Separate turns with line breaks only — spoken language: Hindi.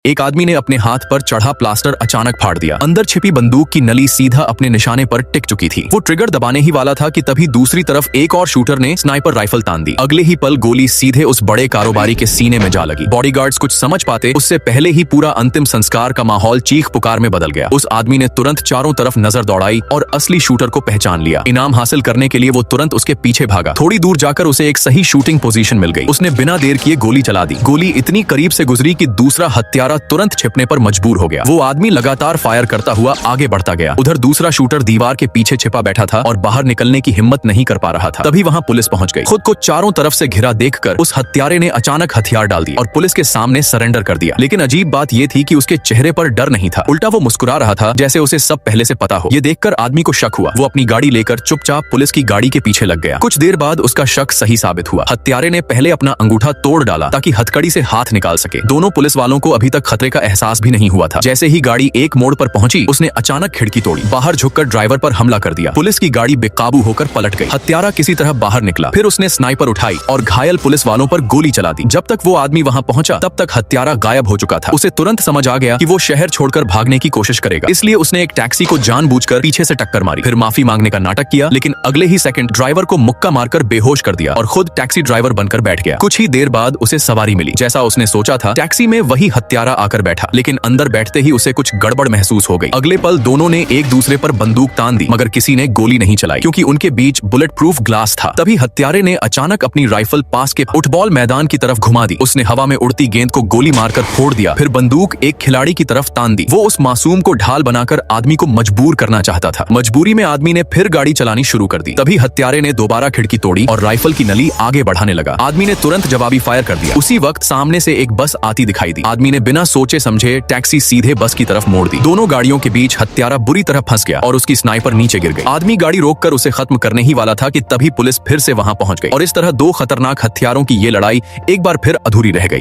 एक आदमी ने अपने हाथ पर चढ़ा प्लास्टर अचानक फाड़ दिया। अंदर छिपी बंदूक की नली सीधा अपने निशाने पर टिक चुकी थी। वो ट्रिगर दबाने ही वाला था कि तभी दूसरी तरफ एक और शूटर ने स्नाइपर राइफल तान दी। अगले ही पल गोली सीधे उस बड़े कारोबारी के सीने में जा लगी। बॉडीगार्ड्स कुछ समझ पाते उससे पहले ही पूरा अंतिम संस्कार का माहौल चीख पुकार में बदल गया। उस आदमी ने तुरंत चारों तरफ नजर दौड़ाई और असली शूटर को पहचान लिया। इनाम हासिल करने के लिए वो तुरंत उसके पीछे भागा। थोड़ी दूर जाकर उसे एक सही शूटिंग पोजीशन मिल गई। उसने बिना देर किए गोली चला दी। गोली इतनी करीब से गुजरी कि दूसरा हत्यारा तुरंत छिपने पर मजबूर हो गया। वो आदमी लगातार फायर करता हुआ आगे बढ़ता गया। उधर दूसरा शूटर दीवार के पीछे छिपा बैठा था और बाहर निकलने की हिम्मत नहीं कर पा रहा था। तभी वहां पुलिस पहुंच गई। खुद को चारों तरफ से घिरा देखकर उस हत्यारे ने अचानक हथियार डाल दी और पुलिस के सामने सरेंडर कर दिया। लेकिन अजीब बात यह थी कि उसके चेहरे पर डर नहीं था, उल्टा वो मुस्कुरा रहा था जैसे उसे सब पहले से पता हो। ये देखकर आदमी को शक हुआ। वो अपनी गाड़ी लेकर चुपचाप पुलिस की गाड़ी के पीछे लग गया। कुछ देर बाद उसका शक सही साबित हुआ। हत्यारे ने पहले अपना अंगूठा तोड़ डाला ताकि हथकड़ी से हाथ निकाल सके। दोनों पुलिस वालों को अभी तक खतरे का एहसास भी नहीं हुआ था। जैसे ही गाड़ी एक मोड़ पर पहुंची उसने अचानक खिड़की तोड़ी, बाहर झुककर ड्राइवर पर हमला कर दिया। पुलिस की गाड़ी बेकाबू होकर पलट गई। हत्यारा किसी तरह बाहर निकला, फिर उसने स्नाइपर उठाई और घायल पुलिस वालों पर गोली चला दी। जब तक वो आदमी वहां पहुंचा तब तक हत्यारा गायब हो चुका था। उसे तुरंत समझ आ गया कि वो शहर छोड़कर भागने की कोशिश करेगा, इसलिए उसने एक टैक्सी को जानबूझकर पीछे से टक्कर मारी, फिर माफी मांगने का नाटक किया। लेकिन अगले ही सेकंड ड्राइवर को मुक्का मारकर बेहोश कर दिया और खुद टैक्सी ड्राइवर बनकर बैठ गया। कुछ ही देर बाद उसे सवारी मिली। जैसा उसने सोचा था, टैक्सी में वही हत्यारा आकर बैठा, लेकिन अंदर बैठते ही उसे कुछ गड़बड़ महसूस हो गई। अगले पल दोनों ने एक दूसरे पर बंदूक तान दी, मगर किसी ने गोली नहीं चलाई क्योंकि उनके बीच बुलेट प्रूफ ग्लास था। तभी हत्यारे ने अचानक अपनी राइफल पास के फुटबॉल मैदान की तरफ घुमा दी। उसने हवा में उड़ती गेंद को गोली मारकर फोड़ दिया, फिर बंदूक एक खिलाड़ी की तरफ तान दी। वो उस मासूम को ढाल बनाकर आदमी को मजबूर करना चाहता था। मजबूरी में आदमी ने फिर गाड़ी चलानी शुरू कर दी। तभी हत्यारे ने दोबारा खिड़की तोड़ी और राइफल की नली आगे बढ़ाने लगा। आदमी ने तुरंत जवाबी फायर कर दिया। उसी वक्त सामने से एक बस आती दिखाई दी। आदमी ने बिना सोचे समझे टैक्सी सीधे बस की तरफ मोड़ दी। दोनों गाड़ियों के बीच हत्यारा बुरी तरह फंस गया और उसकी स्नाइपर नीचे गिर गई। आदमी गाड़ी रोककर उसे खत्म करने ही वाला था कि तभी पुलिस फिर से वहां पहुंच गई और इस तरह दो खतरनाक हथियारों की ये लड़ाई एक बार फिर अधूरी रह गई।